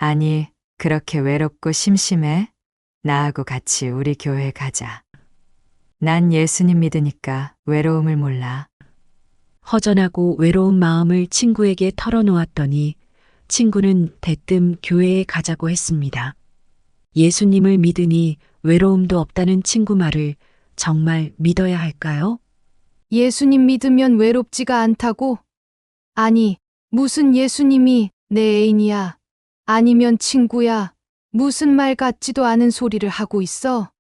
아니, 그렇게 외롭고 심심해? 나하고 같이 우리 교회 가자. 난 예수님 믿으니까 외로움을 몰라. 허전하고 외로운 마음을 친구에게 털어놓았더니 친구는 대뜸 교회에 가자고 했습니다. 예수님을 믿으니 외로움도 없다는 친구 말을 정말 믿어야 할까요? 예수님 믿으면 외롭지가 않다고? 아니, 무슨 예수님이 내 애인이야? 아니면 친구야? 무슨 말 같지도 않은 소리를 하고 있어?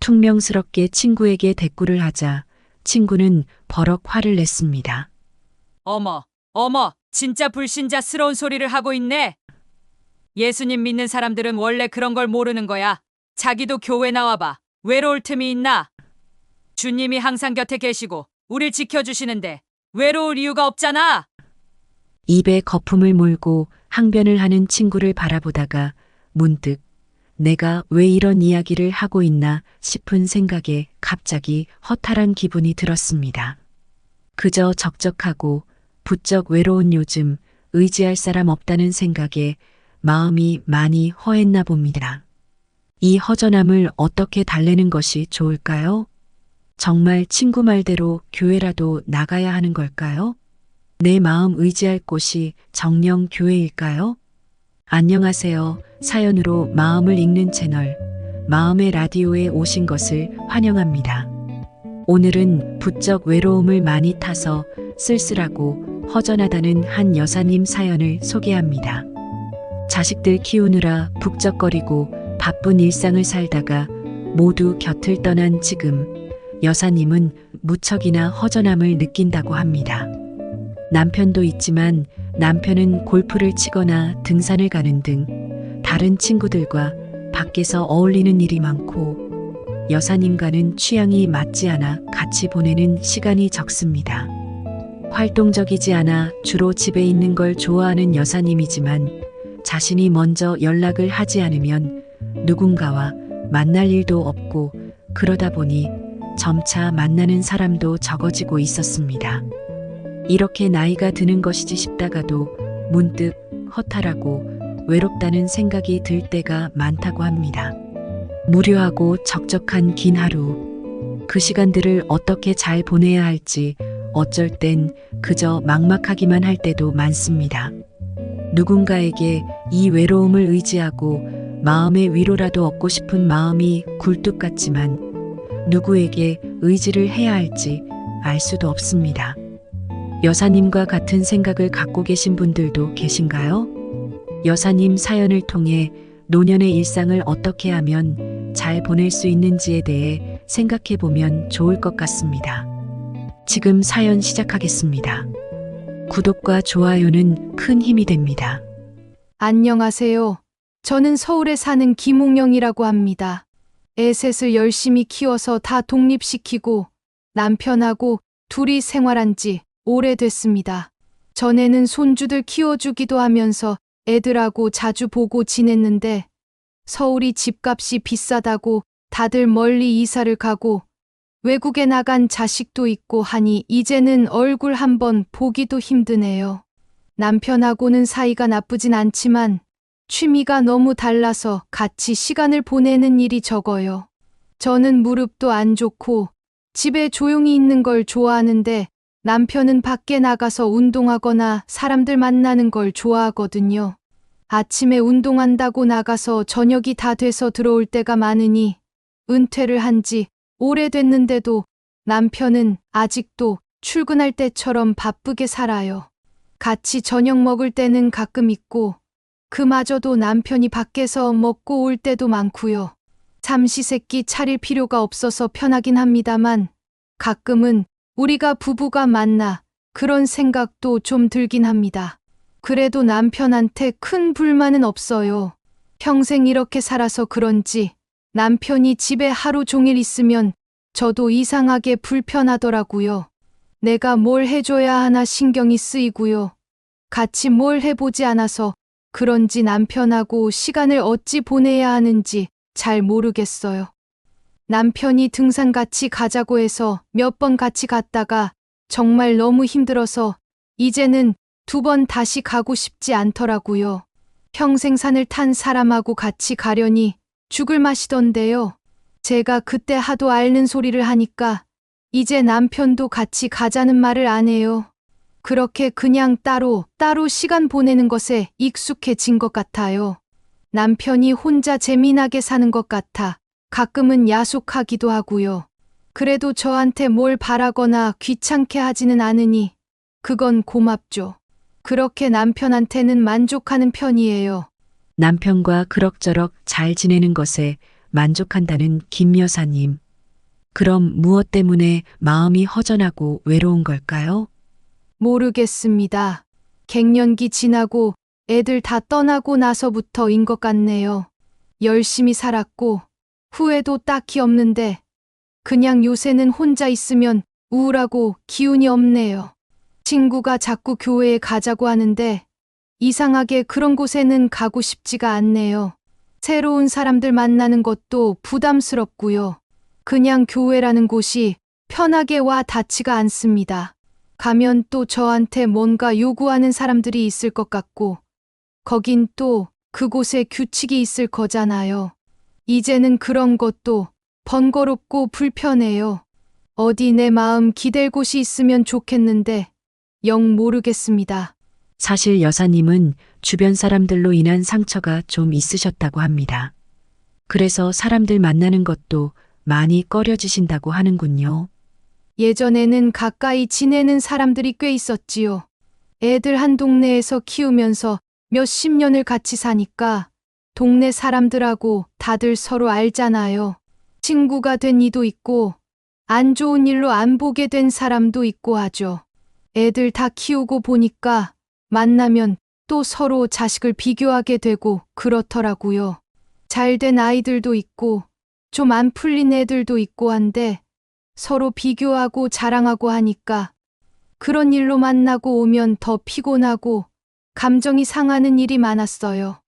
퉁명스럽게 친구에게 대꾸를 하자 친구는 버럭 화를 냈습니다. 어머, 진짜 불신자스러운 소리를 하고 있네. 예수님 믿는 사람들은 원래 그런 걸 모르는 거야. 자기도 교회 나와봐. 외로울 틈이 있나? 주님이 항상 곁에 계시고 우릴 지켜주시는데 외로울 이유가 없잖아. 입에 거품을 물고 항변을 하는 친구를 바라보다가 문득 내가 왜 이런 이야기를 하고 있나 싶은 생각에 갑자기 허탈한 기분이 들었습니다. 그저 적적하고 부쩍 외로운 요즘 의지할 사람 없다는 생각에 마음이 많이 허했나 봅니다. 이 허전함을 어떻게 달래는 것이 좋을까요? 정말 친구 말대로 교회라도 나가야 하는 걸까요? 내 마음 의지할 곳이 정령 교회일까요? 안녕하세요. 사연으로 마음을 읽는 채널 마음의 라디오에 오신 것을 환영합니다. 오늘은 부쩍 외로움을 많이 타서 쓸쓸하고 허전하다는 한 여사님 사연을 소개합니다. 자식들 키우느라 북적거리고 바쁜 일상을 살다가 모두 곁을 떠난 지금 여사님은 무척이나 허전함을 느낀다고 합니다. 남편도 있지만 남편은 골프를 치거나 등산을 가는 등 다른 친구들과 밖에서 어울리는 일이 많고 여사님과는 취향이 맞지 않아 같이 보내는 시간이 적습니다. 활동적이지 않아 주로 집에 있는 걸 좋아하는 여사님이지만 자신이 먼저 연락을 하지 않으면 누군가와 만날 일도 없고 그러다 보니 점차 만나는 사람도 적어지고 있었습니다. 이렇게 나이가 드는 것이지 싶다가도 문득 허탈하고 외롭다는 생각이 들 때가 많다고 합니다. 무료하고 적적한 긴 하루, 그 시간들을 어떻게 잘 보내야 할지 어쩔 땐 그저 막막하기만 할 때도 많습니다. 누군가에게 이 외로움을 의지하고 마음의 위로라도 얻고 싶은 마음이 굴뚝 같지만 누구에게 의지를 해야 할지 알 수도 없습니다. 여사님과 같은 생각을 갖고 계신 분들도 계신가요? 여사님 사연을 통해 노년의 일상을 어떻게 하면 잘 보낼 수 있는지에 대해 생각해 보면 좋을 것 같습니다. 지금 사연 시작하겠습니다. 구독과 좋아요는 큰 힘이 됩니다. 안녕하세요. 저는 서울에 사는 김웅영이라고 합니다. 애셋을 열심히 키워서 다 독립시키고 남편하고 둘이 생활한 지 오래됐습니다. 전에는 손주들 키워주기도 하면서 애들하고 자주 보고 지냈는데 서울이 집값이 비싸다고 다들 멀리 이사를 가고 외국에 나간 자식도 있고 하니 이제는 얼굴 한번 보기도 힘드네요. 남편하고는 사이가 나쁘진 않지만 취미가 너무 달라서 같이 시간을 보내는 일이 적어요. 저는 무릎도 안 좋고 집에 조용히 있는 걸 좋아하는데 남편은 밖에 나가서 운동하거나 사람들 만나는 걸 좋아하거든요. 아침에 운동한다고 나가서 저녁이 다 돼서 들어올 때가 많으니 은퇴를 한 지 오래됐는데도 남편은 아직도 출근할 때처럼 바쁘게 살아요. 같이 저녁 먹을 때는 가끔 있고 그마저도 남편이 밖에서 먹고 올 때도 많고요. 삼시세끼 차릴 필요가 없어서 편하긴 합니다만 가끔은 우리가 부부가 맞나 그런 생각도 좀 들긴 합니다. 그래도 남편한테 큰 불만은 없어요. 평생 이렇게 살아서 그런지 남편이 집에 하루 종일 있으면 저도 이상하게 불편하더라고요. 내가 뭘 해줘야 하나 신경이 쓰이고요. 같이 뭘 해보지 않아서 그런지 남편하고 시간을 어찌 보내야 하는지 잘 모르겠어요. 남편이 등산 같이 가자고 해서 몇 번 같이 갔다가 정말 너무 힘들어서 이제는 2번 다시 가고 싶지 않더라고요. 평생 산을 탄 사람하고 같이 가려니 죽을 맛이던데요. 제가 그때 하도 앓는 소리를 하니까 이제 남편도 같이 가자는 말을 안 해요. 그렇게 그냥 따로 시간 보내는 것에 익숙해진 것 같아요. 남편이 혼자 재미나게 사는 것 같아 가끔은 야속하기도 하고요. 그래도 저한테 뭘 바라거나 귀찮게 하지는 않으니 그건 고맙죠. 그렇게 남편한테는 만족하는 편이에요. 남편과 그럭저럭 잘 지내는 것에 만족한다는 김 여사님. 그럼 무엇 때문에 마음이 허전하고 외로운 걸까요? 모르겠습니다. 갱년기 지나고 애들 다 떠나고 나서부터인 것 같네요. 열심히 살았고 후회도 딱히 없는데 그냥 요새는 혼자 있으면 우울하고 기운이 없네요. 친구가 자꾸 교회에 가자고 하는데 이상하게 그런 곳에는 가고 싶지가 않네요. 새로운 사람들 만나는 것도 부담스럽고요. 그냥 교회라는 곳이 편하게 와 닿지가 않습니다. 가면 또 저한테 뭔가 요구하는 사람들이 있을 것 같고 거긴 또 그곳에 규칙이 있을 거잖아요. 이제는 그런 것도 번거롭고 불편해요. 어디 내 마음 기댈 곳이 있으면 좋겠는데 영 모르겠습니다. 사실 여사님은 주변 사람들로 인한 상처가 좀 있으셨다고 합니다. 그래서 사람들 만나는 것도 많이 꺼려지신다고 하는군요. 예전에는 가까이 지내는 사람들이 꽤 있었지요. 애들 한 동네에서 키우면서 몇십 년을 같이 사니까 동네 사람들하고 다들 서로 알잖아요. 친구가 된 이도 있고 안 좋은 일로 안 보게 된 사람도 있고 하죠. 애들 다 키우고 보니까 만나면 또 서로 자식을 비교하게 되고 그렇더라고요. 잘된 아이들도 있고 좀 안 풀린 애들도 있고 한데 서로 비교하고 자랑하고 하니까 그런 일로 만나고 오면 더 피곤하고 감정이 상하는 일이 많았어요.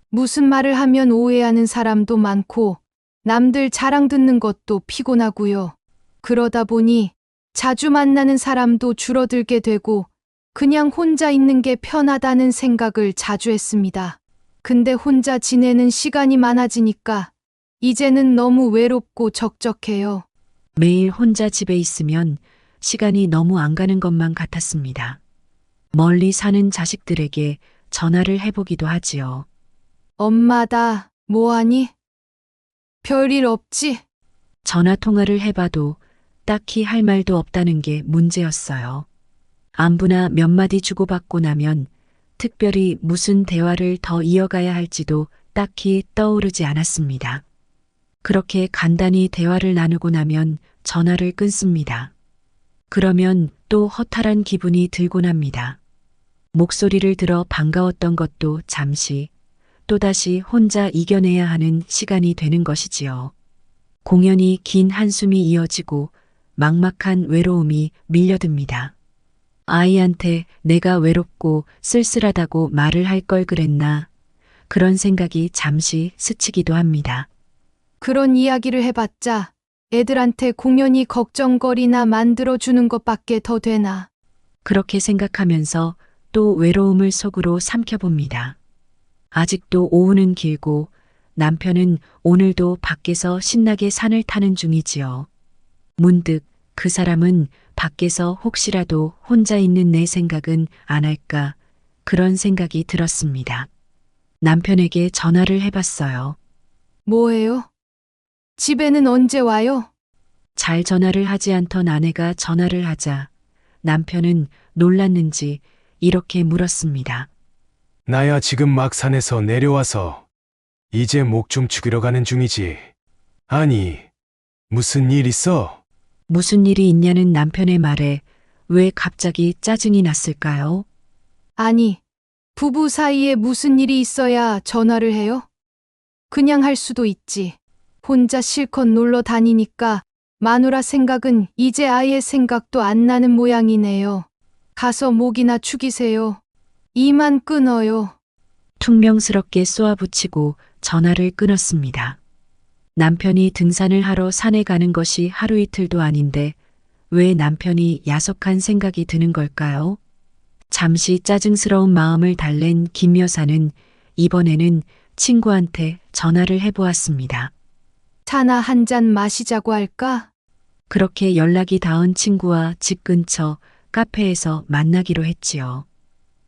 무슨 말을 하면 오해하는 사람도 많고 남들 자랑 듣는 것도 피곤하고요. 그러다 보니 자주 만나는 사람도 줄어들게 되고 그냥 혼자 있는 게 편하다는 생각을 자주 했습니다. 근데 혼자 지내는 시간이 많아지니까 이제는 너무 외롭고 적적해요. 매일 혼자 집에 있으면 시간이 너무 안 가는 것만 같았습니다. 멀리 사는 자식들에게 전화를 해보기도 하지요. 엄마다 뭐하니? 별일 없지? 전화 통화를 해봐도 딱히 할 말도 없다는 게 문제였어요. 안부나 몇 마디 주고받고 나면 특별히 무슨 대화를 더 이어가야 할지도 딱히 떠오르지 않았습니다. 그렇게 간단히 대화를 나누고 나면 전화를 끊습니다. 그러면 또 허탈한 기분이 들곤 합니다. 목소리를 들어 반가웠던 것도 잠시, 또다시 혼자 이겨내야 하는 시간이 되는 것이지요. 공연히 긴 한숨이 이어지고 막막한 외로움이 밀려듭니다. 아이한테 내가 외롭고 쓸쓸하다고 말을 할 걸 그랬나, 그런 생각이 잠시 스치기도 합니다. 그런 이야기를 해봤자 애들한테 공연히 걱정거리나 만들어주는 것밖에 더 되나. 그렇게 생각하면서 또 외로움을 속으로 삼켜봅니다. 아직도 오후는 길고 남편은 오늘도 밖에서 신나게 산을 타는 중이지요. 문득 그 사람은 밖에서 혹시라도 혼자 있는 내 생각은 안 할까, 그런 생각이 들었습니다. 남편에게 전화를 해봤어요. 뭐해요? 집에는 언제 와요? 잘 전화를 하지 않던 아내가 전화를 하자 남편은 놀랐는지 이렇게 물었습니다. 나야 지금 막 산에서 내려와서 이제 목 좀 죽이러 가는 중이지. 아니, 무슨 일 있어? 무슨 일이 있냐는 남편의 말에 왜 갑자기 짜증이 났을까요? 아니, 부부 사이에 무슨 일이 있어야 전화를 해요? 그냥 할 수도 있지. 혼자 실컷 놀러 다니니까 마누라 생각은 이제 아예 생각도 안 나는 모양이네요. 가서 목이나 축이세요. 이만 끊어요. 퉁명스럽게 쏘아붙이고 전화를 끊었습니다. 남편이 등산을 하러 산에 가는 것이 하루 이틀도 아닌데 왜 남편이 야속한 생각이 드는 걸까요? 잠시 짜증스러운 마음을 달랜 김 여사는 이번에는 친구한테 전화를 해보았습니다. 차나 한 잔 마시자고 할까? 그렇게 연락이 닿은 친구와 집 근처 카페에서 만나기로 했지요.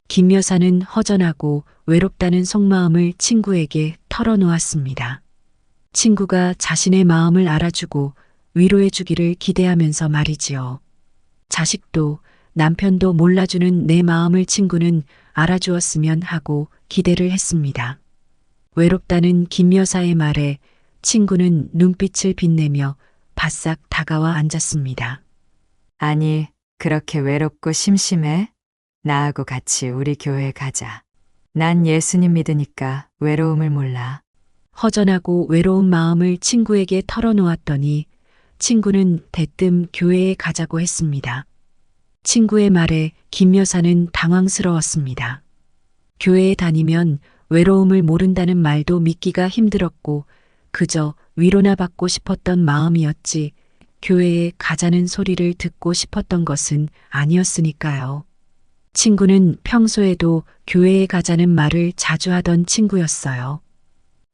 김 여사는 허전하고 외롭다는 속마음을 친구에게 털어놓았습니다. 친구가 자신의 마음을 알아주고 위로해주기를 기대하면서 말이지요. 자식도 남편도 몰라주는 내 마음을 친구는 알아주었으면 하고 기대를 했습니다. 외롭다는 김 여사의 말에 친구는 눈빛을 빛내며 바싹 다가와 앉았습니다. 아니, 그렇게 외롭고 심심해? 나하고 같이 우리 교회 가자. 난 예수님 믿으니까 외로움을 몰라. 허전하고 외로운 마음을 친구에게 털어놓았더니 친구는 대뜸 교회에 가자고 했습니다. 친구의 말에 김 여사는 당황스러웠습니다. 교회에 다니면 외로움을 모른다는 말도 믿기가 힘들었고 그저 위로나 받고 싶었던 마음이었지 교회에 가자는 소리를 듣고 싶었던 것은 아니었으니까요. 친구는 평소에도 교회에 가자는 말을 자주 하던 친구였어요.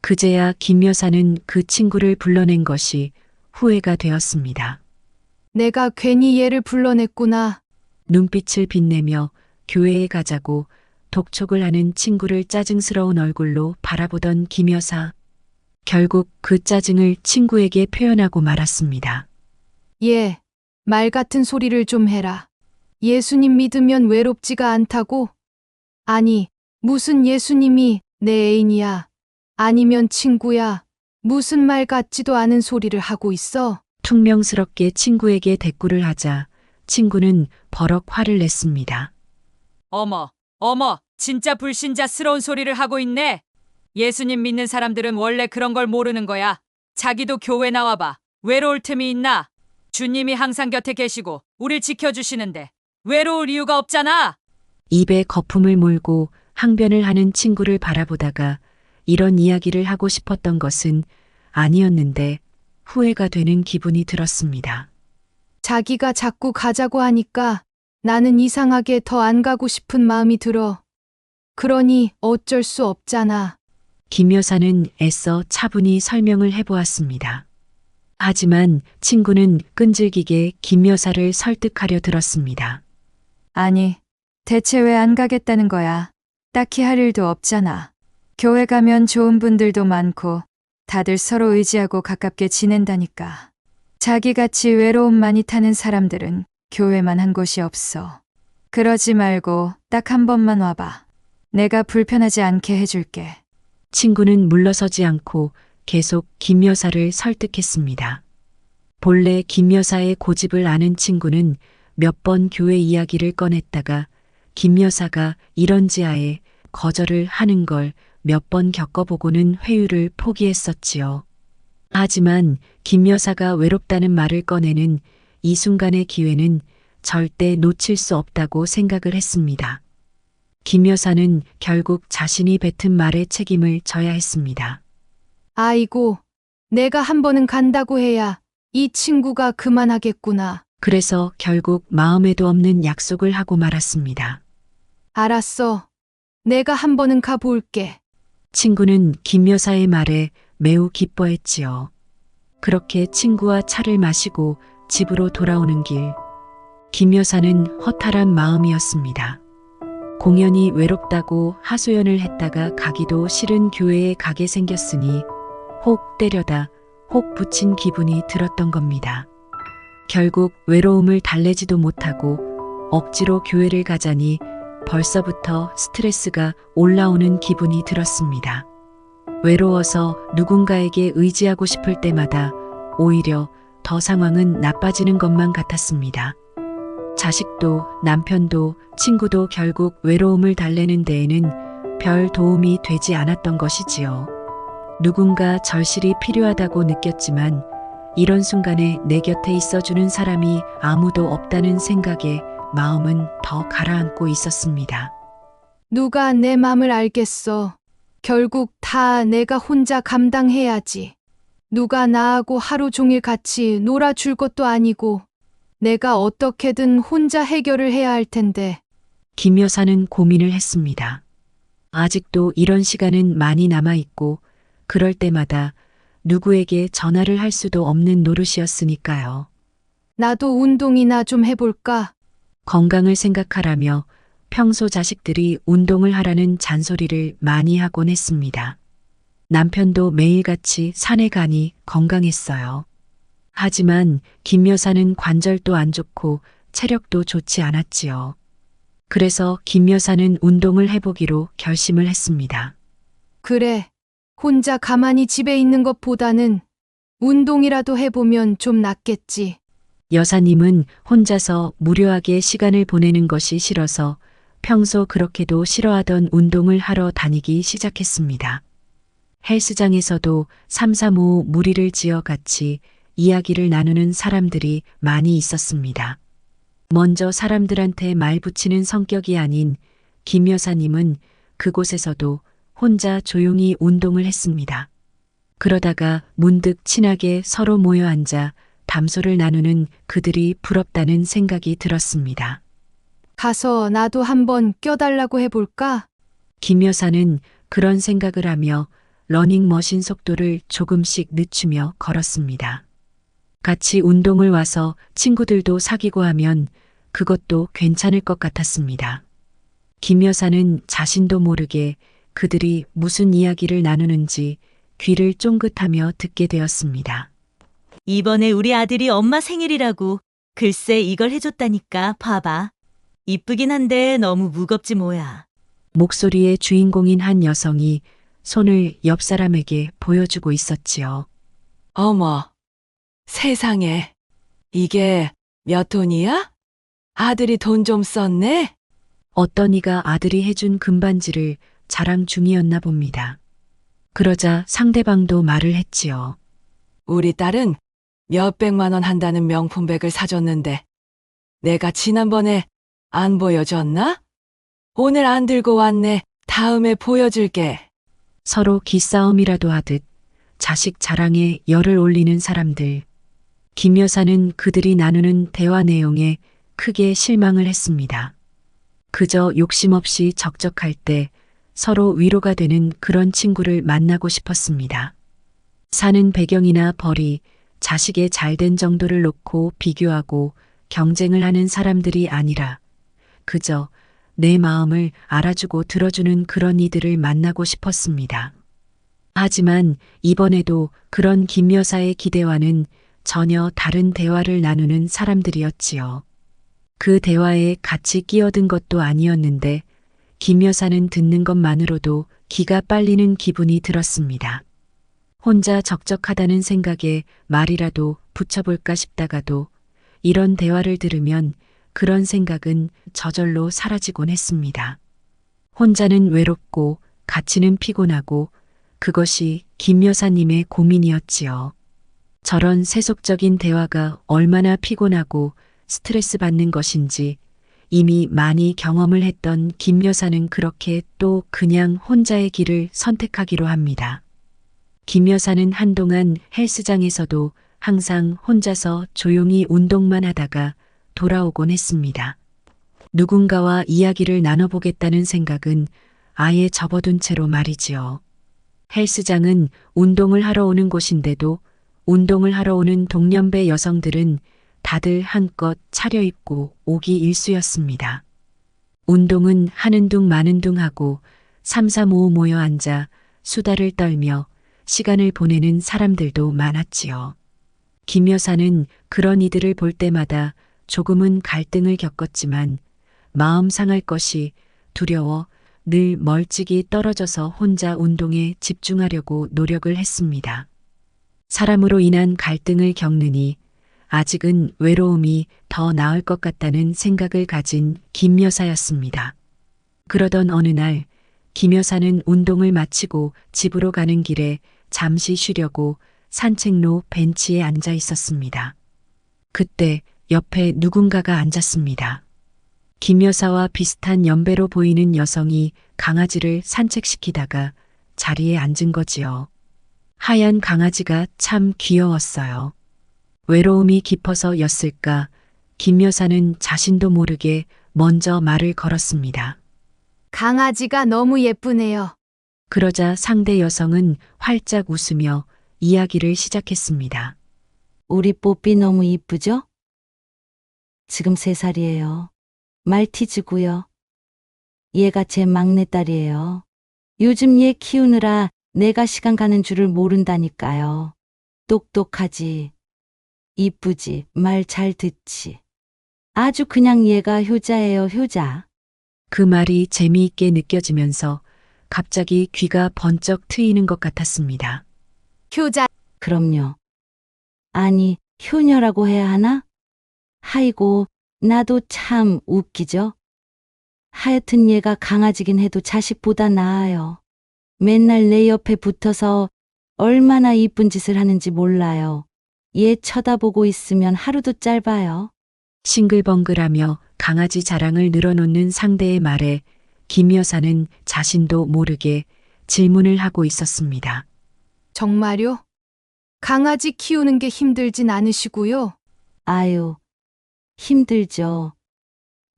그제야 김 여사는 그 친구를 불러낸 것이 후회가 되었습니다. 내가 괜히 얘를 불러냈구나. 눈빛을 빛내며 교회에 가자고 독촉을 하는 친구를 짜증스러운 얼굴로 바라보던 김 여사. 결국 그 짜증을 친구에게 표현하고 말았습니다. 얘, 말 같은 소리를 좀 해라. 예수님 믿으면 외롭지가 않다고? 아니, 무슨 예수님이 내 애인이야. 아니면 친구야. 무슨 말 같지도 않은 소리를 하고 있어? 퉁명스럽게 친구에게 대꾸를 하자 친구는 버럭 화를 냈습니다. 어머, 진짜 불신자스러운 소리를 하고 있네. 예수님 믿는 사람들은 원래 그런 걸 모르는 거야. 자기도 교회 나와봐. 외로울 틈이 있나? 주님이 항상 곁에 계시고 우릴 지켜주시는데 외로울 이유가 없잖아. 입에 거품을 물고 항변을 하는 친구를 바라보다가 이런 이야기를 하고 싶었던 것은 아니었는데 후회가 되는 기분이 들었습니다. 자기가 자꾸 가자고 하니까 나는 이상하게 더 안 가고 싶은 마음이 들어. 그러니 어쩔 수 없잖아. 김 여사는 애써 차분히 설명을 해보았습니다. 하지만 친구는 끈질기게 김 여사를 설득하려 들었습니다. 아니, 대체 왜 안 가겠다는 거야? 딱히 할 일도 없잖아. 교회 가면 좋은 분들도 많고 다들 서로 의지하고 가깝게 지낸다니까. 자기같이 외로움 많이 타는 사람들은 교회만 한 곳이 없어. 그러지 말고 딱 한 번만 와봐. 내가 불편하지 않게 해줄게. 친구는 물러서지 않고 계속 김 여사를 설득했습니다. 본래 김 여사의 고집을 아는 친구는 몇 번 교회 이야기를 꺼냈다가 김 여사가 이런지하에 거절을 하는 걸 몇 번 겪어보고는 회유를 포기했었지요. 하지만 김 여사가 외롭다는 말을 꺼내는 이 순간의 기회는 절대 놓칠 수 없다고 생각을 했습니다. 김 여사는 결국 자신이 뱉은 말의 책임을 져야 했습니다. 아이고, 내가 한 번은 간다고 해야 이 친구가 그만하겠구나. 그래서 결국 마음에도 없는 약속을 하고 말았습니다. 알았어. 내가 한 번은 가볼게. 친구는 김 여사의 말에 매우 기뻐했지요. 그렇게 친구와 차를 마시고 집으로 돌아오는 길, 김 여사는 허탈한 마음이었습니다. 공연히 외롭다고 하소연을 했다가 가기도 싫은 교회에 가게 생겼으니 혹 때려다 혹 붙인 기분이 들었던 겁니다. 결국 외로움을 달래지도 못하고 억지로 교회를 가자니 벌써부터 스트레스가 올라오는 기분이 들었습니다. 외로워서 누군가에게 의지하고 싶을 때마다 오히려 더 상황은 나빠지는 것만 같았습니다. 자식도 남편도 친구도 결국 외로움을 달래는 데에는 별 도움이 되지 않았던 것이지요. 누군가 절실히 필요하다고 느꼈지만 이런 순간에 내 곁에 있어주는 사람이 아무도 없다는 생각에 마음은 더 가라앉고 있었습니다. 누가 내 맘을 알겠어. 결국 다 내가 혼자 감당해야지. 누가 나하고 하루 종일 같이 놀아줄 것도 아니고 내가 어떻게든 혼자 해결을 해야 할 텐데. 김 여사는 고민을 했습니다. 아직도 이런 시간은 많이 남아있고 그럴 때마다 누구에게 전화를 할 수도 없는 노릇이었으니까요. 나도 운동이나 좀 해볼까? 건강을 생각하라며 평소 자식들이 운동을 하라는 잔소리를 많이 하곤 했습니다. 남편도 매일같이 산에 가니 건강했어요. 하지만 김 여사는 관절도 안 좋고 체력도 좋지 않았지요. 그래서 김 여사는 운동을 해보기로 결심을 했습니다. 그래. 혼자 가만히 집에 있는 것보다는 운동이라도 해보면 좀 낫겠지. 여사님은 혼자서 무료하게 시간을 보내는 것이 싫어서 평소 그렇게도 싫어하던 운동을 하러 다니기 시작했습니다. 헬스장에서도 삼삼오오 무리를 지어 같이 이야기를 나누는 사람들이 많이 있었습니다. 먼저 사람들한테 말 붙이는 성격이 아닌 김 여사님은 그곳에서도 혼자 조용히 운동을 했습니다. 그러다가 문득 친하게 서로 모여 앉아 담소를 나누는 그들이 부럽다는 생각이 들었습니다. 가서 나도 한번 껴달라고 해볼까? 김 여사는 그런 생각을 하며 러닝머신 속도를 조금씩 늦추며 걸었습니다. 같이 운동을 와서 친구들도 사귀고 하면 그것도 괜찮을 것 같았습니다. 김 여사는 자신도 모르게 그들이 무슨 이야기를 나누는지 귀를 쫑긋하며 듣게 되었습니다. 이번에 우리 아들이 엄마 생일이라고 글쎄 이걸 해줬다니까 봐봐. 이쁘긴 한데 너무 무겁지 뭐야. 목소리의 주인공인 한 여성이 손을 옆 사람에게 보여주고 있었지요. 어머, 세상에. 이게 몇 돈이야? 아들이 돈 좀 썼네? 어떤 이가 아들이 해준 금반지를 자랑 중이었나 봅니다. 그러자 상대방도 말을 했지요. 우리 딸은 몇백만 원 한다는 명품백을 사줬는데 내가 지난번에 안 보여줬나? 오늘 안 들고 왔네. 다음에 보여줄게. 서로 기싸움이라도 하듯 자식 자랑에 열을 올리는 사람들. 김 여사는 그들이 나누는 대화 내용에 크게 실망을 했습니다. 그저 욕심 없이 적적할 때 서로 위로가 되는 그런 친구를 만나고 싶었습니다. 사는 배경이나 벌이 자식의 잘된 정도를 놓고 비교하고 경쟁을 하는 사람들이 아니라 그저 내 마음을 알아주고 들어주는 그런 이들을 만나고 싶었습니다. 하지만 이번에도 그런 김 여사의 기대와는 전혀 다른 대화를 나누는 사람들이었지요. 그 대화에 같이 끼어든 것도 아니었는데 김 여사는 듣는 것만으로도 기가 빨리는 기분이 들었습니다. 혼자 적적하다는 생각에 말이라도 붙여볼까 싶다가도 이런 대화를 들으면 그런 생각은 저절로 사라지곤 했습니다. 혼자는 외롭고 같이는 피곤하고 그것이 김 여사님의 고민이었지요. 저런 세속적인 대화가 얼마나 피곤하고 스트레스 받는 것인지 이미 많이 경험을 했던 김 여사는 그렇게 또 그냥 혼자의 길을 선택하기로 합니다. 김 여사는 한동안 헬스장에서도 항상 혼자서 조용히 운동만 하다가 돌아오곤 했습니다. 누군가와 이야기를 나눠보겠다는 생각은 아예 접어둔 채로 말이지요. 헬스장은 운동을 하러 오는 곳인데도 운동을 하러 오는 동년배 여성들은 다들 한껏 차려입고 오기 일쑤였습니다. 운동은 하는 둥 마는 둥 하고 삼삼오오 모여 앉아 수다를 떨며 시간을 보내는 사람들도 많았지요. 김 여사는 그런 이들을 볼 때마다 조금은 갈등을 겪었지만 마음 상할 것이 두려워 늘 멀찍이 떨어져서 혼자 운동에 집중하려고 노력을 했습니다. 사람으로 인한 갈등을 겪느니 아직은 외로움이 더 나을 것 같다는 생각을 가진 김 여사였습니다. 그러던 어느 날 김 여사는 운동을 마치고 집으로 가는 길에 잠시 쉬려고 산책로 벤치에 앉아 있었습니다. 그때 옆에 누군가가 앉았습니다. 김 여사와 비슷한 연배로 보이는 여성이 강아지를 산책시키다가 자리에 앉은 거지요. 하얀 강아지가 참 귀여웠어요. 외로움이 깊어서였을까 김 여사는 자신도 모르게 먼저 말을 걸었습니다. 강아지가 너무 예쁘네요. 그러자 상대 여성은 활짝 웃으며 이야기를 시작했습니다. 우리 뽀삐 너무 이쁘죠? 지금 3살이에요. 말티즈고요. 얘가 제 막내딸이에요. 요즘 얘 키우느라 내가 시간 가는 줄을 모른다니까요. 똑똑하지, 이쁘지, 말 잘 듣지. 아주 그냥 얘가 효자예요, 효자. 그 말이 재미있게 느껴지면서 갑자기 귀가 번쩍 트이는 것 같았습니다. 효자, 그럼요. 아니, 효녀라고 해야 하나? 하이고, 나도 참 웃기죠? 하여튼 얘가 강아지긴 해도 자식보다 나아요. 맨날 내 옆에 붙어서 얼마나 이쁜 짓을 하는지 몰라요. 얘 쳐다보고 있으면 하루도 짧아요. 싱글벙글하며 강아지 자랑을 늘어놓는 상대의 말에 김 여사는 자신도 모르게 질문을 하고 있었습니다. 정말요? 강아지 키우는 게 힘들진 않으시고요. 아유, 힘들죠.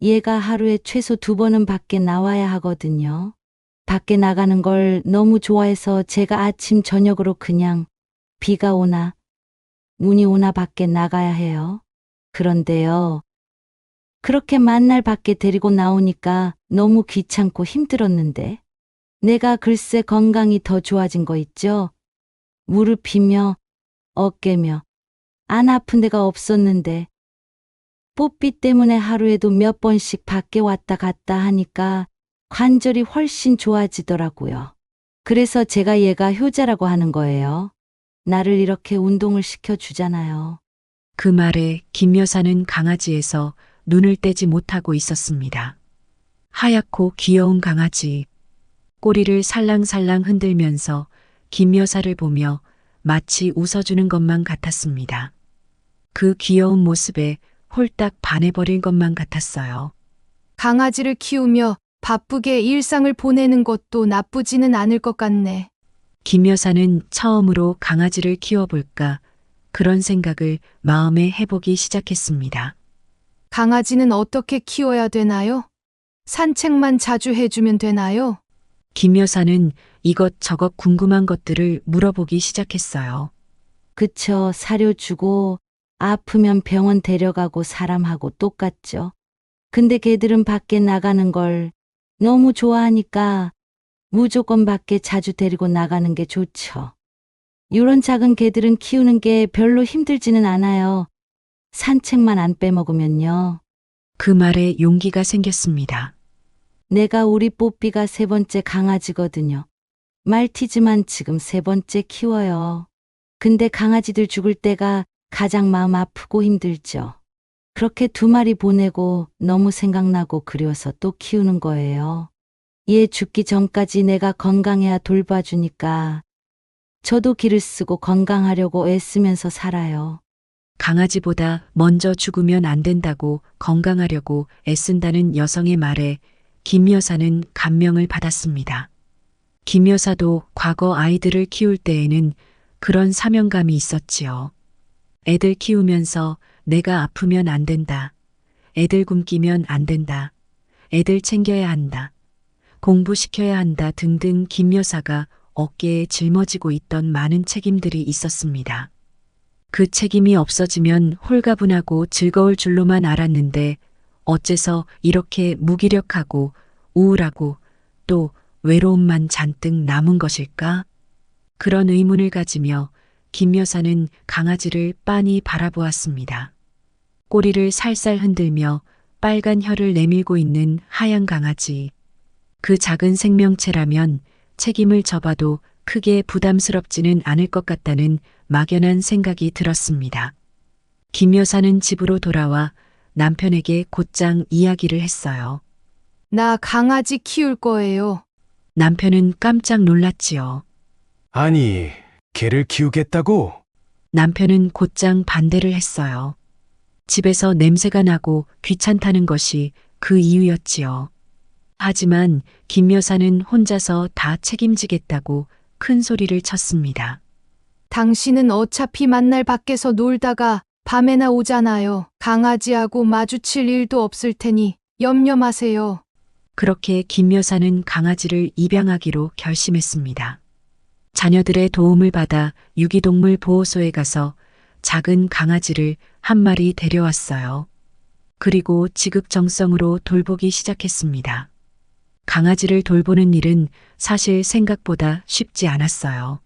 얘가 하루에 최소 2번은 밖에 나와야 하거든요. 밖에 나가는 걸 너무 좋아해서 제가 아침 저녁으로 그냥 비가 오나 눈이 오나 밖에 나가야 해요. 그런데요. 그렇게 만날 밖에 데리고 나오니까 너무 귀찮고 힘들었는데 내가 글쎄 건강이 더 좋아진 거 있죠? 무릎이며 어깨며 안 아픈 데가 없었는데 뽀삐 때문에 하루에도 몇 번씩 밖에 왔다 갔다 하니까 관절이 훨씬 좋아지더라고요. 그래서 제가 얘가 효자라고 하는 거예요. 나를 이렇게 운동을 시켜주잖아요. 그 말에 김 여사는 강아지에서 눈을 떼지 못하고 있었습니다. 하얗고 귀여운 강아지. 꼬리를 살랑살랑 흔들면서 김 여사를 보며 마치 웃어주는 것만 같았습니다. 그 귀여운 모습에 홀딱 반해버릴 것만 같았어요. 강아지를 키우며 바쁘게 일상을 보내는 것도 나쁘지는 않을 것 같네. 김 여사는 처음으로 강아지를 키워볼까 그런 생각을 마음에 해보기 시작했습니다. 강아지는 어떻게 키워야 되나요? 산책만 자주 해주면 되나요? 김 여사는 이것저것 궁금한 것들을 물어보기 시작했어요. 그쵸, 사료 주고 아프면 병원 데려가고 사람하고 똑같죠. 근데 걔들은 밖에 나가는 걸 너무 좋아하니까 무조건 밖에 자주 데리고 나가는 게 좋죠. 이런 작은 개들은 키우는 게 별로 힘들지는 않아요. 산책만 안 빼먹으면요. 그 말에 용기가 생겼습니다. 내가 우리 뽀삐가 3번째 강아지거든요. 말티즈만 지금 3번째 키워요. 근데 강아지들 죽을 때가 가장 마음 아프고 힘들죠. 그렇게 2마리 보내고 너무 생각나고 그리워서 또 키우는 거예요. 얘 죽기 전까지 내가 건강해야 돌봐주니까 저도 기를 쓰고 건강하려고 애쓰면서 살아요. 강아지보다 먼저 죽으면 안 된다고 건강하려고 애쓴다는 여성의 말에 김 여사는 감명을 받았습니다. 김 여사도 과거 아이들을 키울 때에는 그런 사명감이 있었지요. 애들 키우면서 내가 아프면 안 된다. 애들 굶기면 안 된다. 애들 챙겨야 한다. 공부시켜야 한다 등등 김 여사가 어깨에 짊어지고 있던 많은 책임들이 있었습니다. 그 책임이 없어지면 홀가분하고 즐거울 줄로만 알았는데 어째서 이렇게 무기력하고 우울하고 또 외로움만 잔뜩 남은 것일까? 그런 의문을 가지며 김 여사는 강아지를 빤히 바라보았습니다. 꼬리를 살살 흔들며 빨간 혀를 내밀고 있는 하얀 강아지. 그 작은 생명체라면 책임을 져봐도 크게 부담스럽지는 않을 것 같다는 막연한 생각이 들었습니다. 김 여사는 집으로 돌아와 남편에게 곧장 이야기를 했어요. 나 강아지 키울 거예요. 남편은 깜짝 놀랐지요. 아니, 개를 키우겠다고? 남편은 곧장 반대를 했어요. 집에서 냄새가 나고 귀찮다는 것이 그 이유였지요. 하지만 김 여사는 혼자서 다 책임지겠다고 큰 소리를 쳤습니다. 당신은 어차피 만날 밖에서 놀다가 밤에나 오잖아요. 강아지하고 마주칠 일도 없을 테니 염려 마세요. 그렇게 김 여사는 강아지를 입양하기로 결심했습니다. 자녀들의 도움을 받아 유기동물 보호소에 가서 작은 강아지를 한 마리 데려왔어요. 그리고 지극정성으로 돌보기 시작했습니다. 강아지를 돌보는 일은 사실 생각보다 쉽지 않았어요.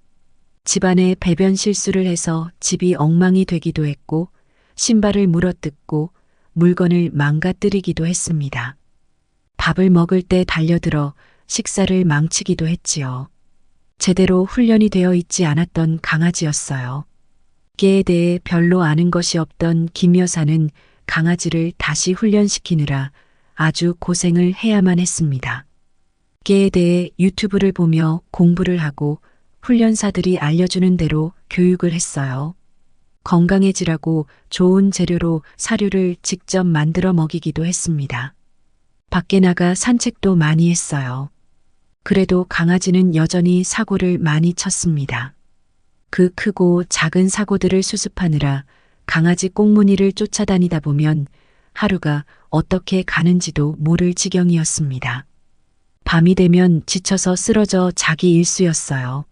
집안에 배변 실수를 해서 집이 엉망이 되기도 했고, 신발을 물어뜯고 물건을 망가뜨리기도 했습니다. 밥을 먹을 때 달려들어 식사를 망치기도 했지요. 제대로 훈련이 되어 있지 않았던 강아지였어요. 개에 대해 별로 아는 것이 없던 김 여사는 강아지를 다시 훈련시키느라 아주 고생을 해야만 했습니다. 개에 대해 유튜브를 보며 공부를 하고 훈련사들이 알려주는 대로 교육을 했어요. 건강해지라고 좋은 재료로 사료를 직접 만들어 먹이기도 했습니다. 밖에 나가 산책도 많이 했어요. 그래도 강아지는 여전히 사고를 많이 쳤습니다. 그 크고 작은 사고들을 수습하느라 강아지 꽁무니를 쫓아다니다 보면 하루가 어떻게 가는지도 모를 지경이었습니다. 밤이 되면 지쳐서 쓰러져 자기 일수였어요.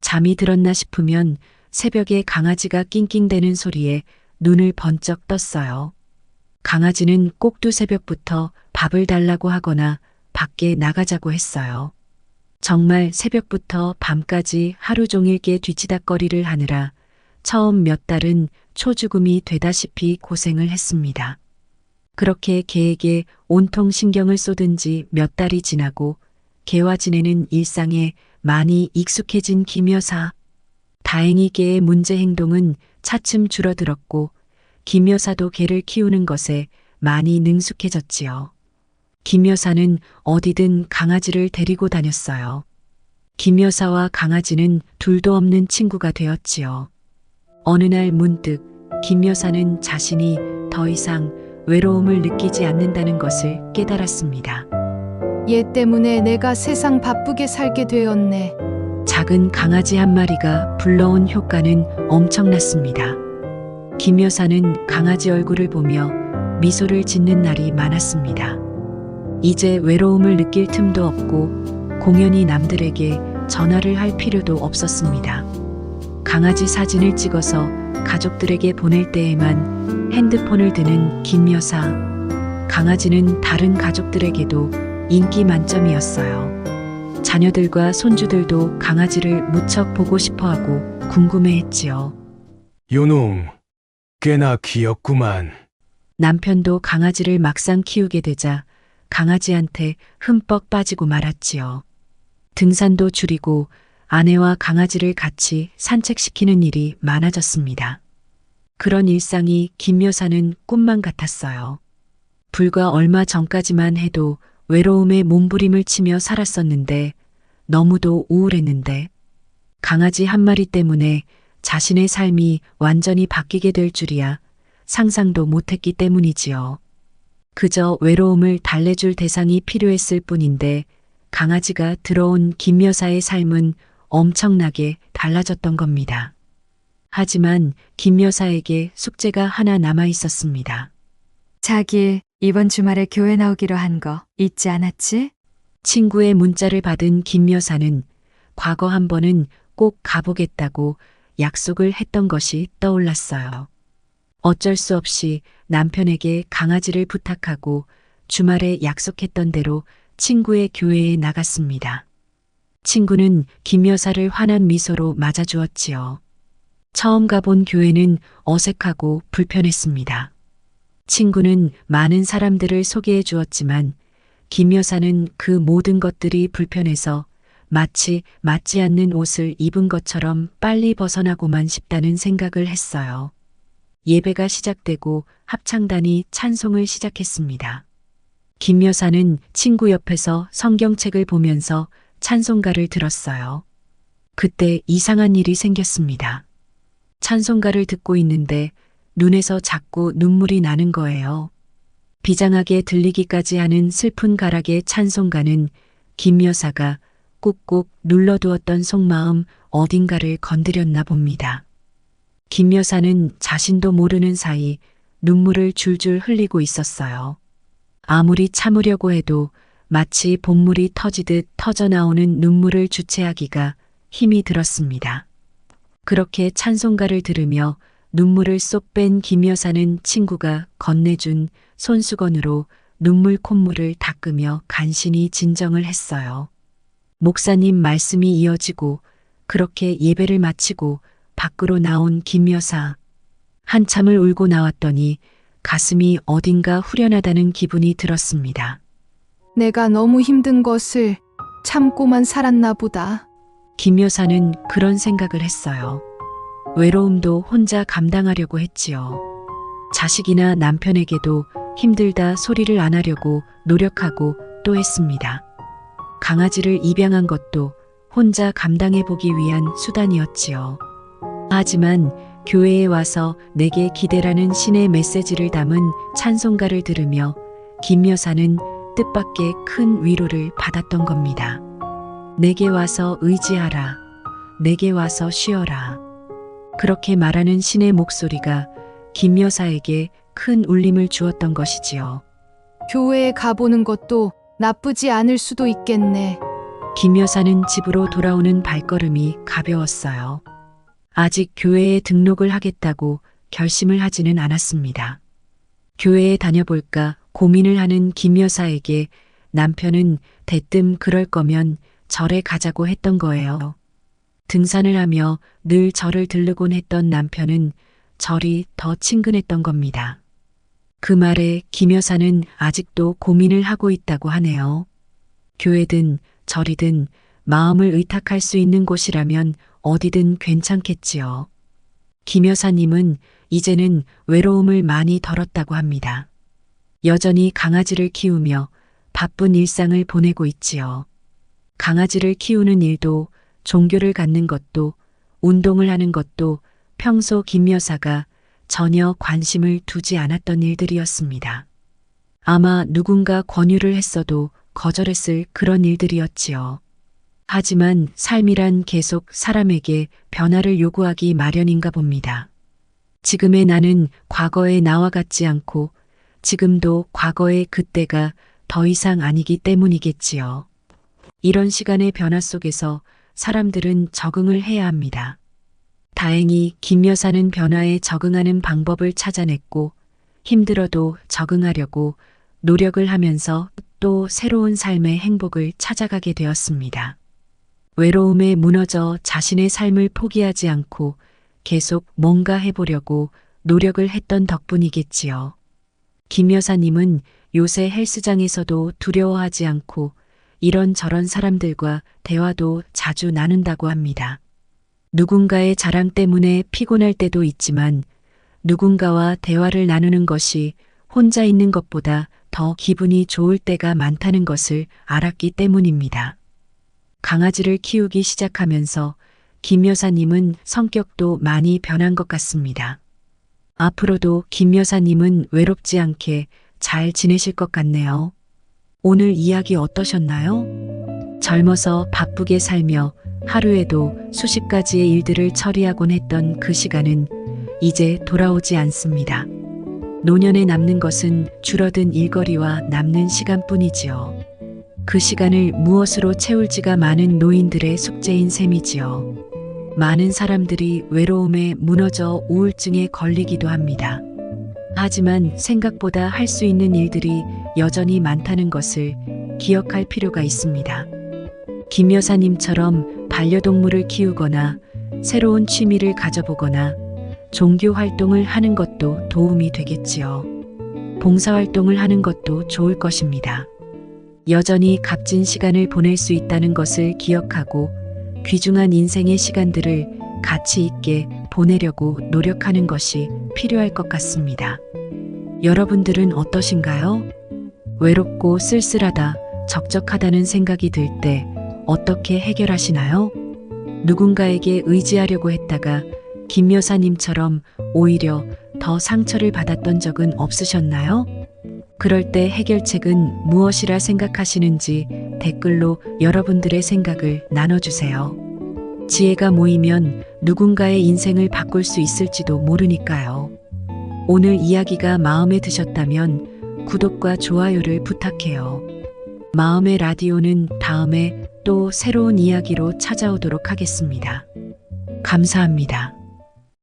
잠이 들었나 싶으면 새벽에 강아지가 낑낑대는 소리에 눈을 번쩍 떴어요. 강아지는 꼭두 새벽부터 밥을 달라고 하거나 밖에 나가자고 했어요. 정말 새벽부터 밤까지 하루 종일 개 뒤치다꺼리를 하느라 처음 몇 달은 초죽음이 되다시피 고생을 했습니다. 그렇게 개에게 온통 신경을 쏟은 지 몇 달이 지나고 개와 지내는 일상에 많이 익숙해진 김 여사. 다행히 개의 문제 행동은 차츰 줄어들었고 김 여사도 개를 키우는 것에 많이 능숙해졌지요. 김 여사는 어디든 강아지를 데리고 다녔어요. 김 여사와 강아지는 둘도 없는 친구가 되었지요. 어느 날 문득 김 여사는 자신이 더 이상 외로움을 느끼지 않는다는 것을 깨달았습니다. 얘 때문에 내가 세상 바쁘게 살게 되었네. 작은 강아지 한 마리가 불러온 효과는 엄청났습니다. 김 여사는 강아지 얼굴을 보며 미소를 짓는 날이 많았습니다. 이제 외로움을 느낄 틈도 없고 공연히 남들에게 전화를 할 필요도 없었습니다. 강아지 사진을 찍어서 가족들에게 보낼 때에만 핸드폰을 드는 김 여사. 강아지는 다른 가족들에게도 인기 만점이었어요. 자녀들과 손주들도 강아지를 무척 보고 싶어하고 궁금해했지요. 요놈, 꽤나 귀엽구만. 남편도 강아지를 막상 키우게 되자 강아지한테 흠뻑 빠지고 말았지요. 등산도 줄이고 아내와 강아지를 같이 산책시키는 일이 많아졌습니다. 그런 일상이 김 여사는 꿈만 같았어요. 불과 얼마 전까지만 해도 외로움에 몸부림을 치며 살았었는데 너무도 우울했는데 강아지 한 마리 때문에 자신의 삶이 완전히 바뀌게 될 줄이야 상상도 못했기 때문이지요. 그저 외로움을 달래줄 대상이 필요했을 뿐인데 강아지가 들어온 김 여사의 삶은 엄청나게 달라졌던 겁니다. 하지만 김 여사에게 숙제가 하나 남아 있었습니다. 자기 이번 주말에 교회 나오기로 한 거 잊지 않았지? 친구의 문자를 받은 김 여사는 과거 한 번은 꼭 가보겠다고 약속을 했던 것이 떠올랐어요. 어쩔 수 없이 남편에게 강아지를 부탁하고 주말에 약속했던 대로 친구의 교회에 나갔습니다. 친구는 김 여사를 환한 미소로 맞아주었지요. 처음 가본 교회는 어색하고 불편했습니다. 친구는 많은 사람들을 소개해 주었지만 김 여사는 그 모든 것들이 불편해서 마치 맞지 않는 옷을 입은 것처럼 빨리 벗어나고만 싶다는 생각을 했어요. 예배가 시작되고 합창단이 찬송을 시작했습니다. 김 여사는 친구 옆에서 성경책을 보면서 찬송가를 들었어요. 그때 이상한 일이 생겼습니다. 찬송가를 듣고 있는데 눈에서 자꾸 눈물이 나는 거예요. 비장하게 들리기까지 하는 슬픈 가락의 찬송가는 김 여사가 꾹꾹 눌러두었던 속마음 어딘가를 건드렸나 봅니다. 김 여사는 자신도 모르는 사이 눈물을 줄줄 흘리고 있었어요. 아무리 참으려고 해도 마치 본물이 터지듯 터져나오는 눈물을 주체하기가 힘이 들었습니다. 그렇게 찬송가를 들으며 눈물을 쏙 뺀 김 여사는 친구가 건네준 손수건으로 눈물 콧물을 닦으며 간신히 진정을 했어요. 목사님 말씀이 이어지고 그렇게 예배를 마치고 밖으로 나온 김 여사. 한참을 울고 나왔더니 가슴이 어딘가 후련하다는 기분이 들었습니다. 내가 너무 힘든 것을 참고만 살았나 보다. 김 여사는 그런 생각을 했어요. 외로움도 혼자 감당하려고 했지요. 자식이나 남편에게도 힘들다 소리를 안 하려고 노력하고 또 했습니다. 강아지를 입양한 것도 혼자 감당해 보기 위한 수단이었지요. 하지만 교회에 와서 내게 기대라는 신의 메시지를 담은 찬송가를 들으며 김 여사는 뜻밖의 큰 위로를 받았던 겁니다. 내게 와서 의지하라. 내게 와서 쉬어라. 그렇게 말하는 신의 목소리가 김 여사에게 큰 울림을 주었던 것이지요. 교회에 가보는 것도 나쁘지 않을 수도 있겠네. 김 여사는 집으로 돌아오는 발걸음이 가벼웠어요. 아직 교회에 등록을 하겠다고 결심을 하지는 않았습니다. 교회에 다녀볼까 고민을 하는 김 여사에게 남편은 대뜸 그럴 거면 절에 가자고 했던 거예요. 등산을 하며 늘 절을 들르곤 했던 남편은 절이 더 친근했던 겁니다. 그 말에 김 여사는 아직도 고민을 하고 있다고 하네요. 교회든 절이든 마음을 의탁할 수 있는 곳이라면 어디든 괜찮겠지요. 김 여사님은 이제는 외로움을 많이 덜었다고 합니다. 여전히 강아지를 키우며 바쁜 일상을 보내고 있지요. 강아지를 키우는 일도 종교를 갖는 것도 운동을 하는 것도 평소 김 여사가 전혀 관심을 두지 않았던 일들이었습니다. 아마 누군가 권유를 했어도 거절했을 그런 일들이었지요. 하지만 삶이란 계속 사람에게 변화를 요구하기 마련인가 봅니다. 지금의 나는 과거의 나와 같지 않고 지금도 과거의 그때가 더 이상 아니기 때문이겠지요. 이런 시간의 변화 속에서 사람들은 적응을 해야 합니다. 다행히 김 여사는 변화에 적응하는 방법을 찾아냈고 힘들어도 적응하려고 노력을 하면서 또 새로운 삶의 행복을 찾아가게 되었습니다. 외로움에 무너져 자신의 삶을 포기하지 않고 계속 뭔가 해보려고 노력을 했던 덕분이겠지요. 김 여사님은 요새 헬스장에서도 두려워하지 않고 이런저런 사람들과 대화도 자주 나눈다고 합니다. 누군가의 자랑 때문에 피곤할 때도 있지만 누군가와 대화를 나누는 것이 혼자 있는 것보다 더 기분이 좋을 때가 많다는 것을 알았기 때문입니다. 강아지를 키우기 시작하면서 김 여사님은 성격도 많이 변한 것 같습니다. 앞으로도 김 여사님은 외롭지 않게 잘 지내실 것 같네요. 오늘 이야기 어떠셨나요? 젊어서 바쁘게 살며 하루에도 수십 가지의 일들을 처리하곤 했던 그 시간은 이제 돌아오지 않습니다. 노년에 남는 것은 줄어든 일거리와 남는 시간뿐이지요. 그 시간을 무엇으로 채울지가 많은 노인들의 숙제인 셈이지요. 많은 사람들이 외로움에 무너져 우울증에 걸리기도 합니다. 하지만 생각보다 할 수 있는 일들이 여전히 많다는 것을 기억할 필요가 있습니다. 김 여사님처럼 반려동물을 키우거나 새로운 취미를 가져보거나 종교 활동을 하는 것도 도움이 되겠지요. 봉사활동을 하는 것도 좋을 것입니다. 여전히 값진 시간을 보낼 수 있다는 것을 기억하고 귀중한 인생의 시간들을 가치 있게 보내려고 노력하는 것이 필요할 것 같습니다. 여러분들은 어떠신가요? 외롭고 쓸쓸하다, 적적하다는 생각이 들 때 어떻게 해결하시나요? 누군가에게 의지하려고 했다가 김 여사님처럼 오히려 더 상처를 받았던 적은 없으셨나요? 그럴 때 해결책은 무엇이라 생각하시는지 댓글로 여러분들의 생각을 나눠주세요. 지혜가 모이면 누군가의 인생을 바꿀 수 있을지도 모르니까요. 오늘 이야기가 마음에 드셨다면 구독과 좋아요를 부탁해요. 마음의 라디오는 다음에 또 새로운 이야기로 찾아오도록 하겠습니다. 감사합니다.